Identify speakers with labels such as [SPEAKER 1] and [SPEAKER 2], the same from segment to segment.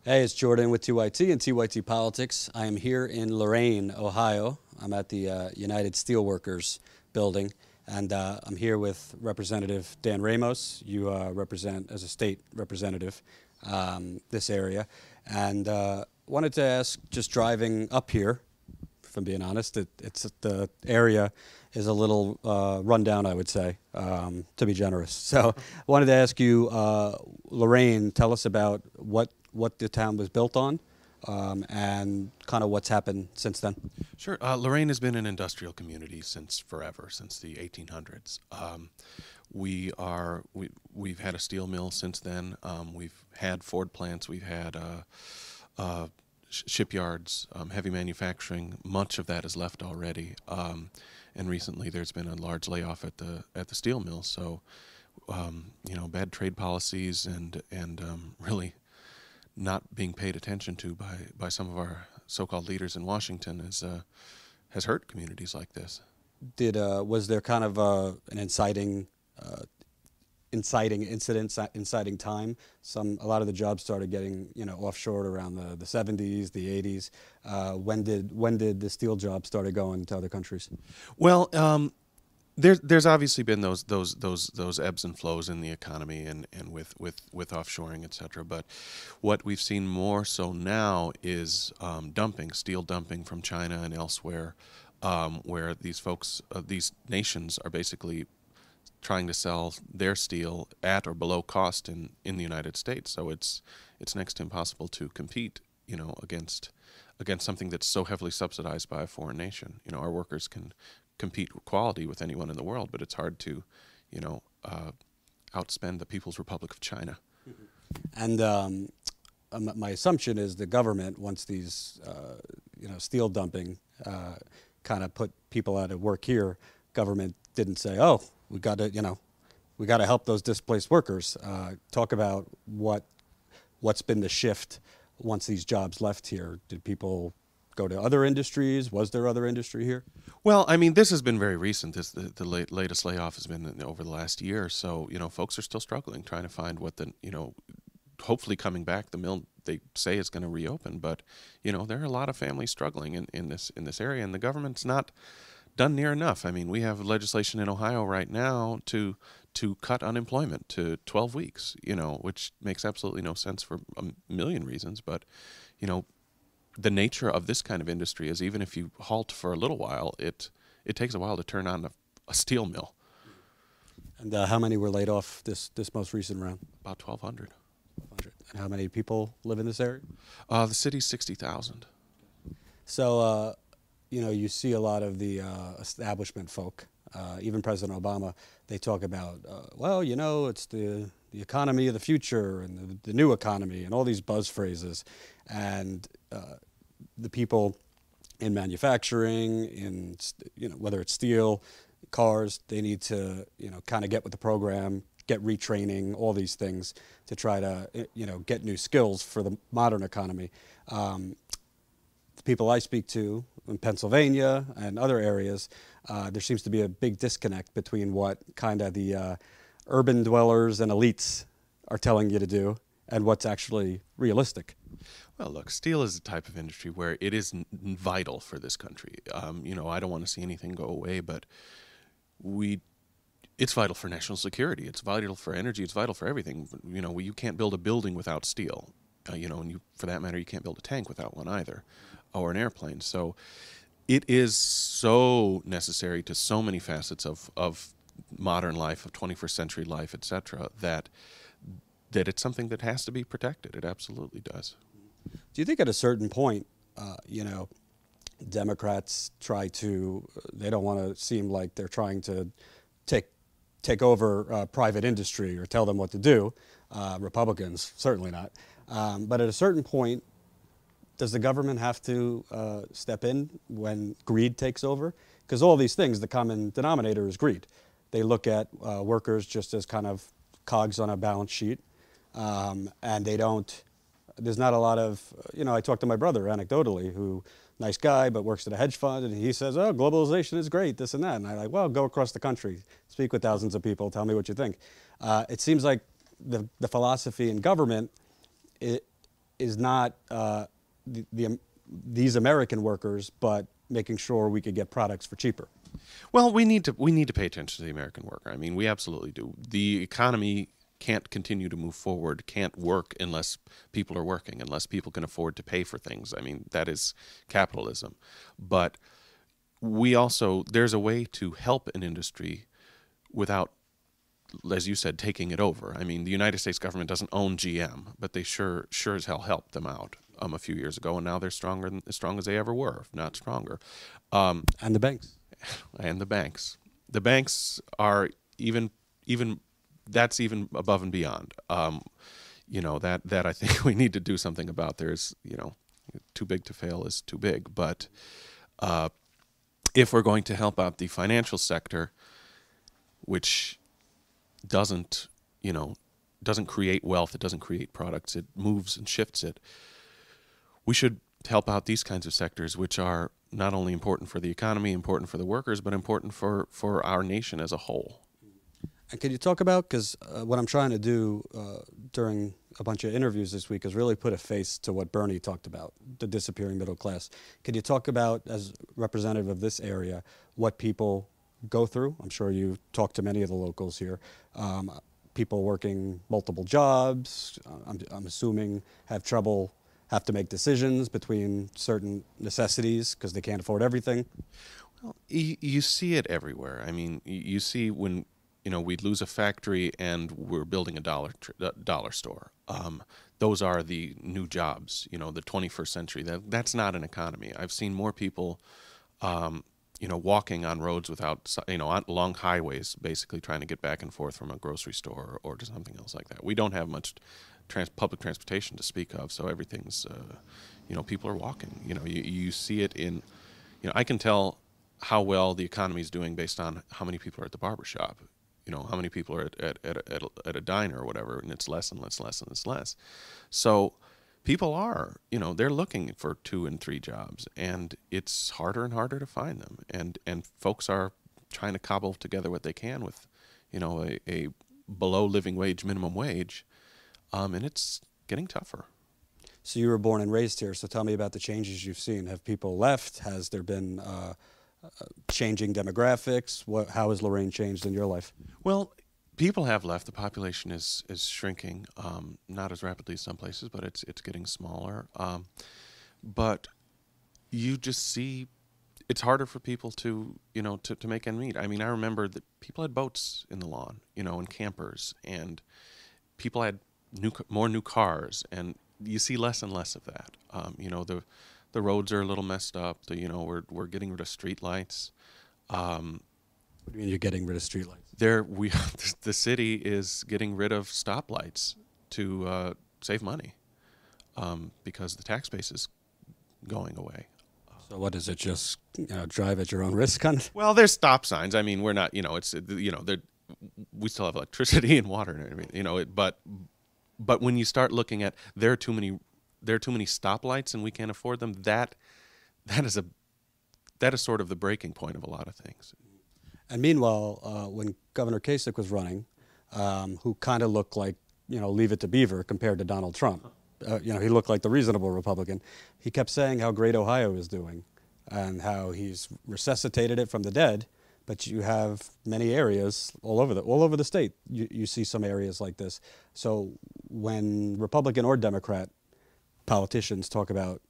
[SPEAKER 1] Hey, it's Jordan with TYT and TYT Politics. I am here in Lorain, Ohio. I'm at the United Steelworkers building, and I'm here with Representative Dan Ramos. You represent, as a state representative, this area. And wanted to ask, just driving up here, if I'm being honest, it's the area is a little rundown, I would say, to be generous. So wanted to ask you, Lorraine, tell us about what the town was built on, and kind of what's happened since then.
[SPEAKER 2] Sure. Lorraine has been an industrial community since forever, since the 1800s. We've had a steel mill since then. We've had Ford plants. We've had shipyards, heavy manufacturing. Much of that is left already. And recently, there's been a large layoff at the steel mill. So, bad trade policies and really not being paid attention to by some of our so-called leaders in Washington has hurt communities like this.
[SPEAKER 1] Did Was there kind of an uh, inciting incident, inciting time? A lot of the jobs started getting offshored around the 70s, the 80s. When did the steel jobs started going to other countries?
[SPEAKER 2] Well, there's obviously been those ebbs and flows in the economy and with offshoring, et cetera. But what we've seen more so now is steel dumping from China and elsewhere, where these folks, these nations are basically trying to sell their steel at or below cost in the United States. So it's next to impossible to compete, against something that's so heavily subsidized by a foreign nation. Our workers can compete with quality with anyone in the world, but it's hard to, you know, uh, outspend the People's Republic of China.
[SPEAKER 1] And my assumption is the government, once these, steel dumping kind of put people out of work here, government didn't say, oh, we got to help those displaced workers. Talk about what's been the shift once these jobs left here. Did people go to other industries? Was there other industry here?
[SPEAKER 2] Well, I mean, this has been very recent. The latest layoff has been over the last year. So, folks are still struggling, trying to find hopefully coming back. The mill, they say, is going to reopen, but there are a lot of families struggling in this area, and the government's not done near enough. I mean, we have legislation in Ohio right now to cut unemployment to 12 weeks, which makes absolutely no sense for a million reasons. But, you know, the nature of this kind of industry is, even if you halt for a little while, it takes a while to turn on a steel mill.
[SPEAKER 1] And how many were laid off this most recent round?
[SPEAKER 2] About 1,200.
[SPEAKER 1] 100. And how many people live in this area?
[SPEAKER 2] The city's 60,000.
[SPEAKER 1] So, you see a lot of the establishment folk, even President Obama, they talk about, it's the economy of the future and the new economy and all these buzz phrases. And the people in manufacturing, whether it's steel, cars, they need to, kind of get with the program, get retraining, all these things to try to, get new skills for the modern economy. The people I speak to in Pennsylvania and other areas, there seems to be a big disconnect between what kind of the urban dwellers and elites are telling you to do and what's actually realistic.
[SPEAKER 2] Well, look, steel is a type of industry where it is vital for this country. I don't want to see anything go away, but it's vital for national security. It's vital for energy. It's vital for everything. You can't build a building without steel. And for that matter, you can't build a tank without one either, or an airplane. So it is so necessary to so many facets of modern life, of 21st century life, et cetera, that it's something that has to be protected. It absolutely does.
[SPEAKER 1] Do you think at a certain point, Democrats they don't want to seem like they're trying to take over private industry or tell them what to do. Republicans, certainly not. But at a certain point, does the government have to step in when greed takes over? Because all these things, the common denominator is greed. They look at workers just as kind of cogs on a balance sheet, and there's not a lot of, I talked to my brother anecdotally, who, nice guy, but works at a hedge fund, and he says, oh, globalization is great, this and that. And I'm like, well, go across the country, speak with thousands of people, tell me what you think. It seems like the philosophy in government is not these American workers, but making sure we could get products for cheaper.
[SPEAKER 2] Well, we need to pay attention to the American worker. I mean, we absolutely do. The economy can't continue to move forward, can't work unless people are working, unless people can afford to pay for things. I mean, that is capitalism. But we also, there's a way to help an industry without, as you said, taking it over. I mean, the United States government doesn't own GM, but they sure as hell helped them out a few years ago, and now they're as strong as they ever were, if not stronger.
[SPEAKER 1] And the banks.
[SPEAKER 2] And the banks. The banks are even that's even above and beyond. That I think we need to do something about. There's too big to fail is too big, but if we're going to help out the financial sector, which doesn't create wealth, it doesn't create products, it moves and shifts it. We should help out these kinds of sectors, which are not only important for the economy, important for the workers, but important for our nation as a whole.
[SPEAKER 1] And could you talk about, because what I'm trying to do during a bunch of interviews this week is really put a face to what Bernie talked about, the disappearing middle class. Could you talk about, as representative of this area, what people go through? I'm sure you talked to many of the locals here. People working multiple jobs, I'm assuming have trouble, have to make decisions between certain necessities because they can't afford everything.
[SPEAKER 2] Well, you see it everywhere. I mean, you see when we'd lose a factory and we're building a dollar store. Those are the new jobs. The 21st century. That's not an economy. I've seen more people, walking on roads without, on long highways, basically trying to get back and forth from a grocery store or to something else like that. We don't have much public transportation to speak of, so everything's, people are walking. You see it in, I can tell how well the economy is doing based on how many people are at the barber shop. How many people are at a diner or whatever, and it's less and less. So people are, they're looking for 2 and 3 jobs, and it's harder and harder to find them. And folks are trying to cobble together what they can with, a below living wage, minimum wage, and it's getting tougher.
[SPEAKER 1] So you were born and raised here, so tell me about the changes you've seen. Have people left? Has there been changing demographics? How has Lorain changed in your life?
[SPEAKER 2] Well, people have left. The population is shrinking, not as rapidly as some places, but it's getting smaller. But you just see it's harder for people to make ends meet. I mean, I remember that people had boats in the lawn, and campers, and people had more new cars, and you see less and less of that. The roads are a little messed up. We're getting rid of street lights.
[SPEAKER 1] What do you mean you're getting rid of streetlights?
[SPEAKER 2] The city is getting rid of stoplights to save money because the tax base is going away.
[SPEAKER 1] So what is it? Just drive at your own risk, kind of?
[SPEAKER 2] Well, there's stop signs. I mean, we're not. We still have electricity and water and everything. But when you start looking at there are too many stoplights and we can't afford them, that is sort of the breaking point of a lot of things.
[SPEAKER 1] And meanwhile, when Governor Kasich was running, who kind of looked like, Leave It to Beaver compared to Donald Trump, he looked like the reasonable Republican. He kept saying how great Ohio is doing and how he's resuscitated it from the dead. But you have many areas all over the state. You see some areas like this. So when Republican or Democrat politicians talk about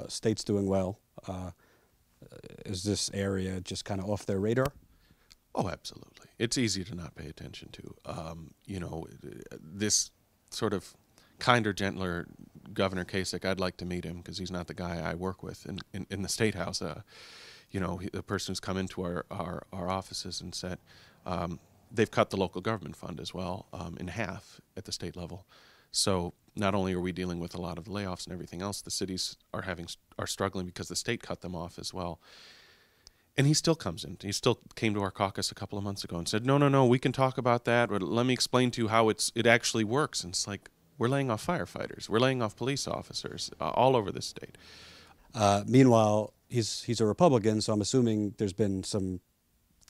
[SPEAKER 1] states doing well, is this area just kind of off their radar?
[SPEAKER 2] Oh, absolutely. It's easy to not pay attention to. This sort of kinder, gentler Governor Kasich, I'd like to meet him because he's not the guy I work with in the State House. The person who's come into our offices and said they've cut the local government fund as well in half at the state level. So not only are we dealing with a lot of the layoffs and everything else, the cities are struggling because the state cut them off as well. And he still comes in. He still came to our caucus a couple of months ago and said, no, we can talk about that, but let me explain to you how it actually works. And it's like, we're laying off firefighters. We're laying off police officers all over the state.
[SPEAKER 1] Meanwhile, he's a Republican, so I'm assuming there's been some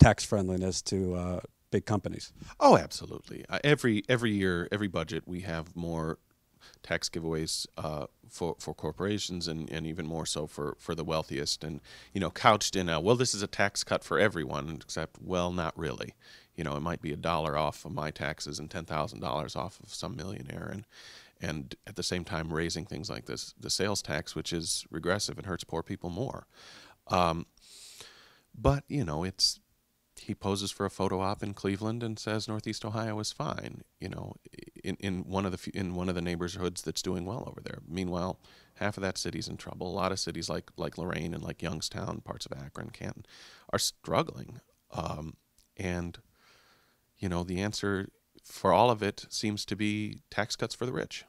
[SPEAKER 1] tax friendliness to big companies.
[SPEAKER 2] Oh, absolutely. Every year, every budget, we have more tax giveaways for corporations, and even more so for the wealthiest, and couched in well, this is a tax cut for everyone, except, well, not really. It might be $1 off of my taxes and $10,000 off of some millionaire, and at the same time raising things like this, the sales tax, which is regressive and hurts poor people more. But he poses for a photo op in Cleveland and says Northeast Ohio is fine. In one of the neighborhoods that's doing well over there. Meanwhile, half of that city's in trouble. A lot of cities like Lorain and like Youngstown, parts of Akron, Canton, are struggling. And the answer for all of it seems to be tax cuts for the rich.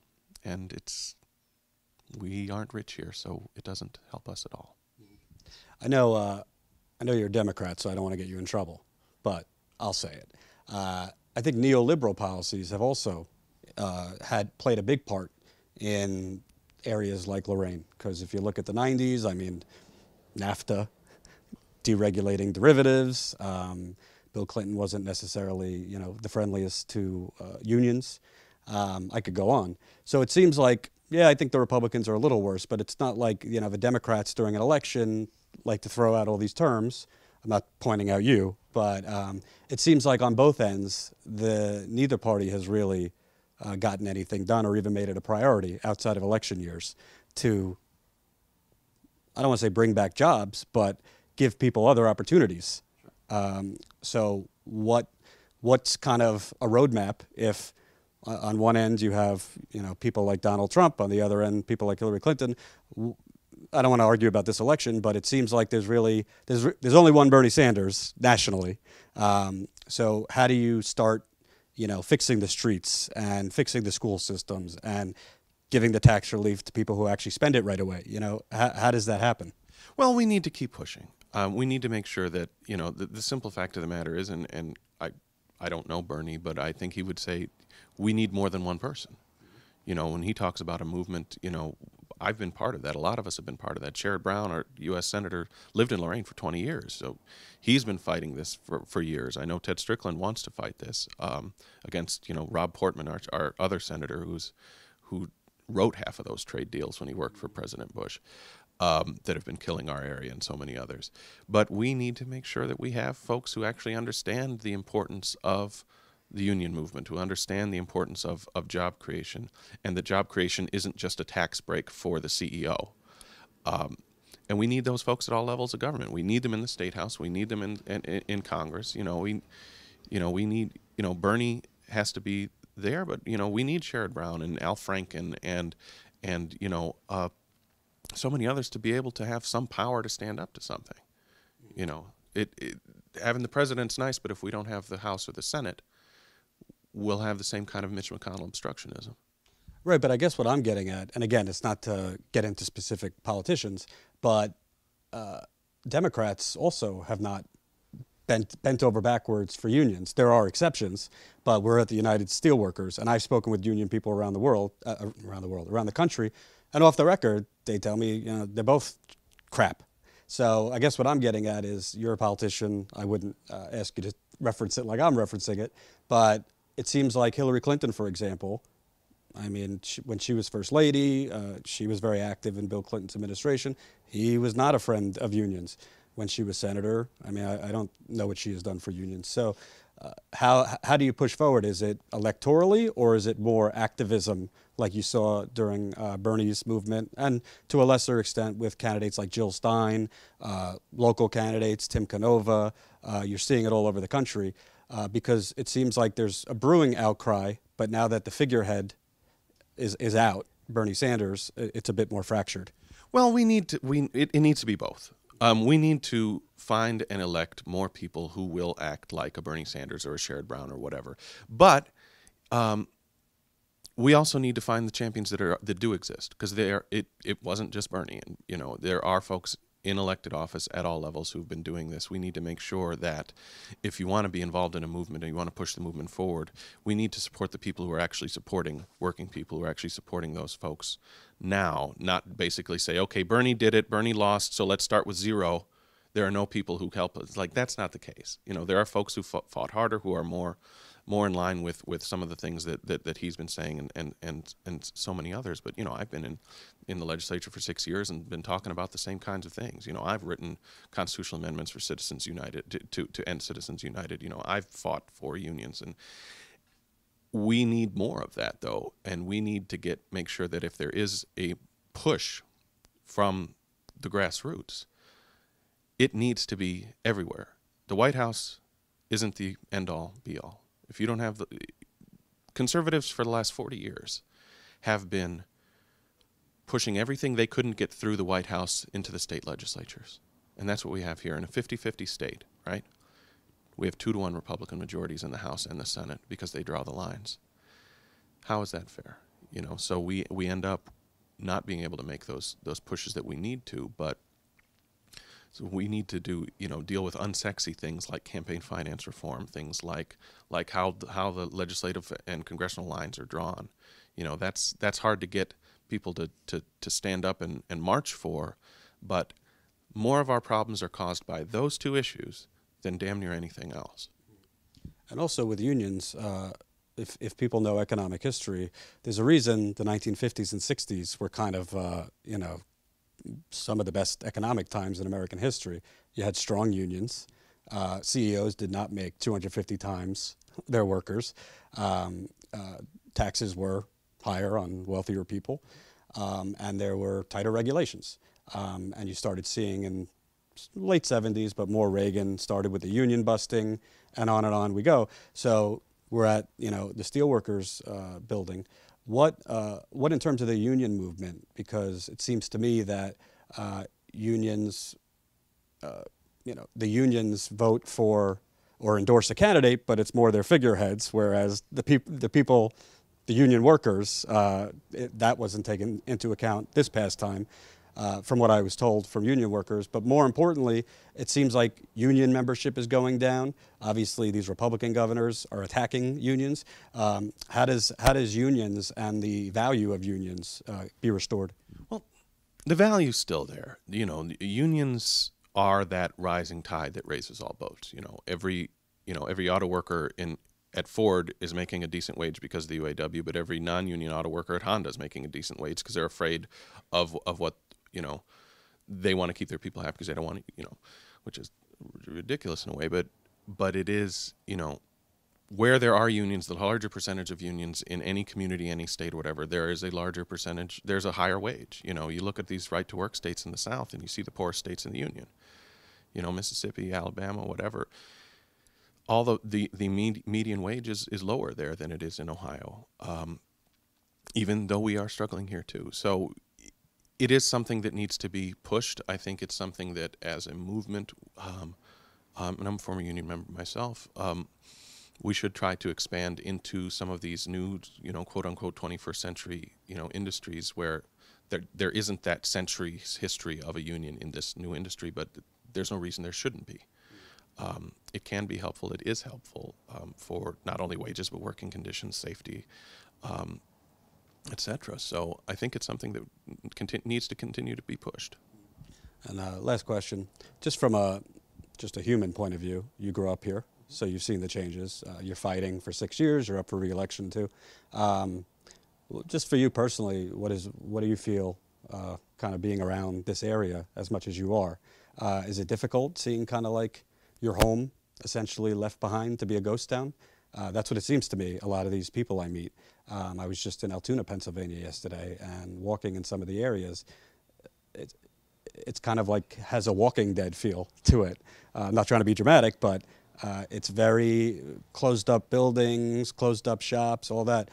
[SPEAKER 2] And we aren't rich here, so it doesn't help us at all.
[SPEAKER 1] I know you're a Democrat, so I don't want to get you in trouble, but I'll say it. I think neoliberal policies have also played a big part in areas like Lorain, because if you look at the 90s, I mean, NAFTA, deregulating derivatives. Bill Clinton wasn't necessarily, the friendliest to unions. I could go on. So it seems like, I think the Republicans are a little worse, but it's not like, the Democrats during an election like to throw out all these terms. I'm not pointing out you, but it seems like on both ends, neither party has really gotten anything done or even made it a priority outside of election years to, I don't want to say bring back jobs, but give people other opportunities. So what's kind of a roadmap if on one end you have people like Donald Trump, on the other end people like Hillary Clinton? I don't want to argue about this election, but it seems like there's only one Bernie Sanders nationally. So how do you start fixing the streets and fixing the school systems and giving the tax relief to people who actually spend it right away? How does that happen?
[SPEAKER 2] Well, we need to keep pushing. We need to make sure that, the simple fact of the matter is, and I don't know Bernie, but I think he would say we need more than one person. When he talks about a movement, I've been part of that. A lot of us have been part of that. Sherrod Brown, our U.S. Senator, lived in Lorain for 20 years, so he's been fighting this for years. I know Ted Strickland wants to fight this against, Rob Portman, our other senator, who wrote half of those trade deals when he worked for President Bush. That have been killing our area and so many others. But we need to make sure that we have folks who actually understand the importance of the union movement, who understand the importance of job creation, and that job creation isn't just a tax break for the CEO. And we need those folks at all levels of government. We need them in the State House. We need them in Congress. We need, Bernie has to be there, but, we need Sherrod Brown and Al Franken and so many others to be able to have some power to stand up to something. Having the president's nice, but if we don't have the House or the Senate, we'll have the same kind of Mitch McConnell obstructionism.
[SPEAKER 1] Right, but I guess what I'm getting at, and again, it's not to get into specific politicians, but Democrats also have not bent over backwards for unions. There are exceptions, but we're at the United Steelworkers, and I've spoken with union people around the country, and off the record, they tell me they're both crap. So I guess what I'm getting at is, you're a politician. I wouldn't ask you to reference it like I'm referencing it, but it seems like Hillary Clinton, for example, I mean, when she was First Lady, she was very active in Bill Clinton's administration. He was not a friend of unions. When she was senator, I mean, I don't know what she has done for unions. So how do you push forward? Is it electorally, or is it more activism like you saw during Bernie's movement, and to a lesser extent with candidates like Jill Stein, local candidates, Tim Canova? You're seeing it all over the country because it seems like there's a brewing outcry, but now that the figurehead is out, Bernie Sanders, it's a bit more fractured.
[SPEAKER 2] Well, it needs to be both. We need to find and elect more people who will act like a Bernie Sanders or a Sherrod Brown or whatever. But we also need to find the champions that do exist, because it wasn't just Bernie. And there are folks in elected office at all levels who've been doing this. We need to make sure that if you want to be involved in a movement and you want to push the movement forward, we need to support the people who are actually supporting working people, who are actually supporting those folks now, not basically say, okay, Bernie did it, Bernie lost, so let's start with zero. There are no people who help us. Like, that's not the case. There are folks who fought harder, who are more more in line with some of the things that he's been saying and so many others. But, I've been in the legislature for 6 years and been talking about the same kinds of things. I've written constitutional amendments for Citizens United to end Citizens United. I've fought for unions, and we need more of that, though, and we need to make sure that if there is a push from the grassroots, it needs to be everywhere. The White House isn't the end-all, be-all. If you don't have conservatives for the last 40 years have been pushing everything they couldn't get through the White House into the state legislatures. And that's what we have here in a 50-50 state, right? We have 2-to-1 Republican majorities in the House and the Senate because they draw the lines. How is that fair? So we end up not being able to make those pushes that we need to, but so we need to deal with unsexy things like campaign finance reform, things like how the legislative and congressional lines are drawn. That's hard to get people to stand up and march for, but more of our problems are caused by those two issues than damn near anything else.
[SPEAKER 1] And also with unions, if people know economic history, there's a reason the 1950s and 60s were kind of, some of the best economic times in American history. You had strong unions. CEOs did not make 250 times their workers. Taxes were higher on wealthier people, and there were tighter regulations. And you started seeing in late 70s, but more Reagan started with the union busting, and on we go. So we're at the steelworkers building. What in terms of the union movement? Because it seems to me that unions, the unions vote for or endorse a candidate, but it's more their figureheads, whereas the union workers, that wasn't taken into account this past time, from what I was told from union workers. But more importantly, it seems like union membership is going down. Obviously, these Republican governors are attacking unions. How does unions and the value of unions be restored?
[SPEAKER 2] Well, the value's still there. Unions are that rising tide that raises all boats. Every auto worker at Ford is making a decent wage because of the UAW, but every non-union auto worker at Honda is making a decent wage because they're afraid of what they want to keep their people happy because they don't want to, which is ridiculous in a way, but it is, where there are unions, the larger percentage of unions in any community, any state, or whatever, there is a larger percentage, there's a higher wage. You look at these right-to-work states in the South, and you see the poorest states in the union. Mississippi, Alabama, whatever. All the median wage is lower there than it is in Ohio, even though we are struggling here too. So it is something that needs to be pushed. I think it's something that as a movement, and I'm a former union member myself, we should try to expand into some of these new, quote unquote 21st century, industries where there isn't that century's history of a union in this new industry, but there's no reason there shouldn't be. It can be helpful. It is helpful for not only wages, but working conditions, safety, etc. So I think it's something that needs to continue to be pushed.
[SPEAKER 1] And last question, just from a human point of view, you grew up here, so you've seen the changes. You're fighting for 6 years. You're up for re-election too. Just for you personally, what do you feel kind of being around this area as much as you are? Is it difficult seeing kind of like your home essentially left behind to be a ghost town? That's what it seems to me, a lot of these people I meet. I was just in Altoona, Pennsylvania yesterday, and walking in some of the areas, it's kind of like has a Walking Dead feel to it. I'm not trying to be dramatic, but it's very closed up buildings, closed up shops, all that.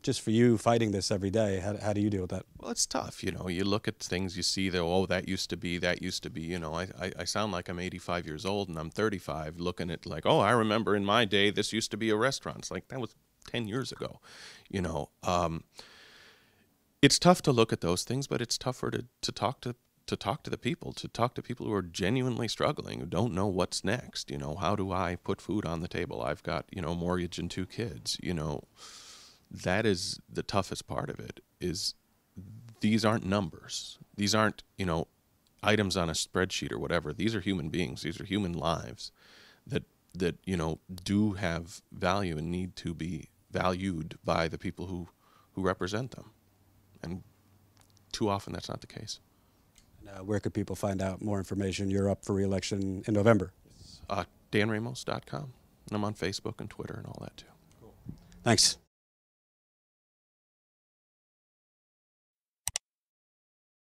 [SPEAKER 1] Just for you fighting this every day, how do you deal with that?
[SPEAKER 2] Well, it's tough. You look at things, you see that, that used to be. I sound like I'm 85 years old and I'm 35 looking at like, I remember in my day, this used to be a restaurant. It's like, that was 10 years ago, It's tough to look at those things, but it's tougher to talk to the people, who are genuinely struggling, who don't know what's next. How do I put food on the table? I've got, mortgage and 2 kids, That is the toughest part of it, is these aren't numbers. These aren't, items on a spreadsheet or whatever. These are human beings. These are human lives that that do have value and need to be valued by the people who represent them, and too often that's not the case.
[SPEAKER 1] Where could people find out more information? You're up for re-election in November.
[SPEAKER 2] DanRamos.com. And I'm on Facebook and Twitter and all that too.
[SPEAKER 1] Thanks.